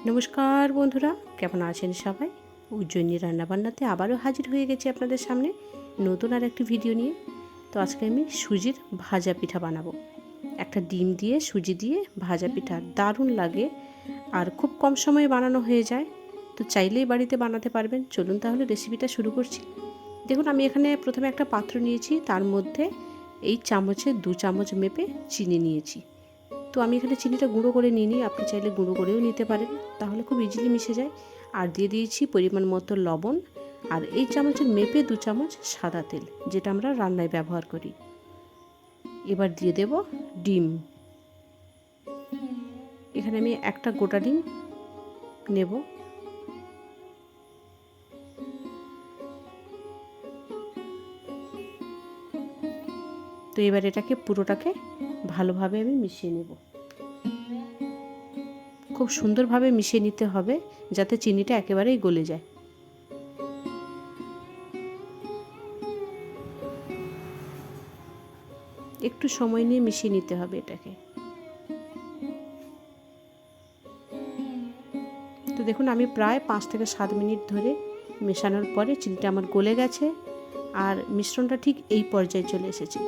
নমস্কার বন্ধুরা, কেমন আছেন সবাই? উজ্জয়িনী রান্নাবান্নাতে আবারও হাজির হয়ে গেছি আপনাদের সামনে নতুন আর একটি ভিডিও নিয়ে। তো আজকে আমি সুজির ভাজা পিঠা বানাবো। একটা ডিম দিয়ে সুজি দিয়ে ভাজা পিঠা দারুণ লাগে আর খুব কম সময়ে বানানো হয়ে যায়। তো চাইলেই বাড়িতে বানাতে পারবেন। চলুন তাহলে রেসিপিটা শুরু করছি। দেখুন, আমি এখানে প্রথমে একটা পাত্র নিয়েছি, তার মধ্যে এই চামচে 2 চামচ মেপে চিনি নিয়েছি। তো আমি এখানে চিনিটা গুঁড়ো করে নিইনি, আপনি চাইলে গুঁড়ো করেও নিতে পারেন, তাহলে খুব ইজিলি মিশে যায়। আর দিয়ে দিয়েছি পরিমাণ মতো লবণ, আর এই চামচের মেপে 2 চামচ সাদা তেল, যেটা আমরা রান্নায় ব্যবহার করি। এবার দিয়ে দেব ডিম। এখানে আমি একটা গোটা ডিম নেব। তো এবার এটাকে পুরোটাকে ভালোভাবে আমি মিশিয়ে নেব। খুব সুন্দরভাবে মিশিয়ে নিতে হবে যাতে চিনিটা একেবারেই গলে যায়। একটু সময় নিয়ে মিশিয়ে নিতে হবে এটাকে। তো দেখুন, আমি প্রায় 5 থেকে 7 মিনিট ধরে মেশানোর পরে চিনিটা আমার গলে গেছে আর মিশ্রণটা ঠিক এই পর্যায়ে চলে এসেছে।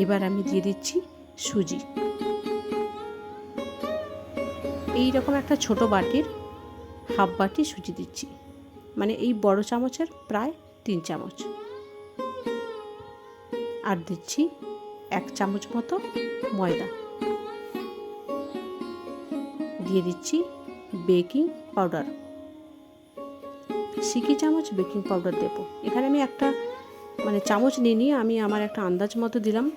এবার আমি দিয়ে দিচ্ছি সুজি। এই রকম একটা ছোট বাটির হাফ বাটি সুজি দিচ্ছি, মানে এই বড় চামচের প্রায় 3 চামচ। আর দিচ্ছি 1 চামচ মতো ময়দা। দিয়ে দিচ্ছি বেকিং পাউডার। সিকি চামচ বেকিং পাউডার দেব। এখানে আমি একটা চামচ নিয়ে আমি আমার একটা আন্দাজ মতো দিলাম।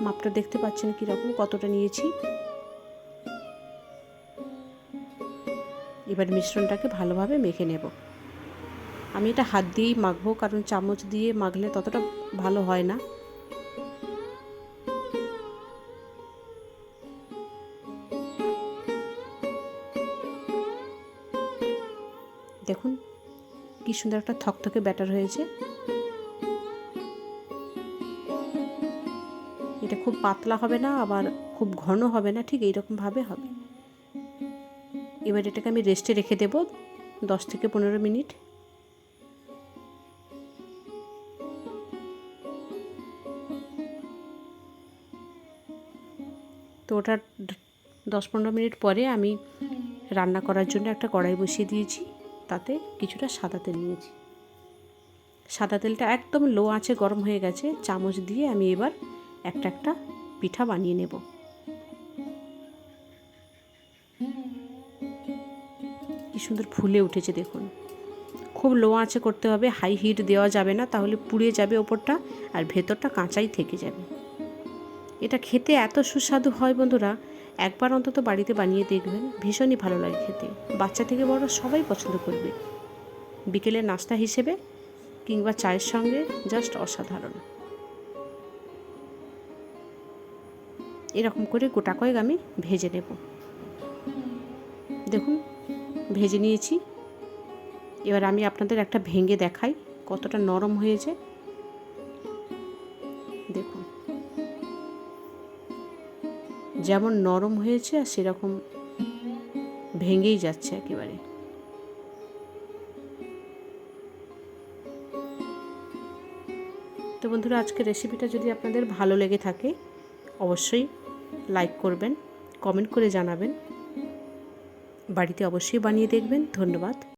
মাপটা দেখতে পাচ্ছেন কীরকম, কতটা নিয়েছি। এবার মিশ্রণটাকে ভালোভাবে মেখে নেব। আমি এটা হাত দিয়েই মাখবো, কারণ চামচ দিয়ে মাখলে ততটা ভালো হয় না। দেখুন কি সুন্দর একটা থকথকে ব্যাটার হয়েছে। এটা খুব পাতলা হবে না, আবার খুব ঘন হবে না, ঠিক এইরকমভাবে হবে। এবার এটাকে আমি রেস্টে রেখে দেব 10 থেকে 15 মিনিট। তো ওটা 10-15 মিনিট পরে আমি রান্না করার জন্য একটা কড়াই বসিয়ে দিয়েছি, তাতে কিছুটা সাদা তেল নিয়েছি। সাদা তেলটা একদম লো আঁচে গরম হয়ে গেছে। চামচ দিয়ে আমি এবার একটা একটা পিঠা বানিয়ে নেব। কি সুন্দর ফুলে উঠেছে দেখুন। খুব লো আঁচে করতে হবে, হাই হিট দেওয়া যাবে না, তাহলে পুড়ে যাবে ওপরটা আর ভেতরটা কাঁচাই থেকে যাবে। এটা খেতে এত সুস্বাদু হয় বন্ধুরা, একবার অন্তত বাড়িতে বানিয়ে দেখবেন, ভীষণই ভালো লাগে খেতে। বাচ্চা থেকে বড় সবাই পছন্দ করবে। বিকেলের নাস্তা হিসেবে কিংবা চায়ের সঙ্গে জাস্ট অসাধারণ। এরকম করে গোটা কয়েক আমি ভেজে নেব। দেখুন ভেজে নিয়েছি। এবার আমি আপনাদের একটা ভেঙে দেখাই কতটা নরম হয়েছে। দেখুন যেমন নরম হয়েছে আর সেরকম ভেঙেই যাচ্ছে একেবারে। তো বন্ধুরা, আজকের রেসিপিটা যদি আপনাদের ভালো লেগে থাকে অবশ্যই লাইক করবেন, কমেন্ট করে জানাবেন, বাড়িতে অবশ্যই বানিয়ে দেখবেন। ধন্যবাদ।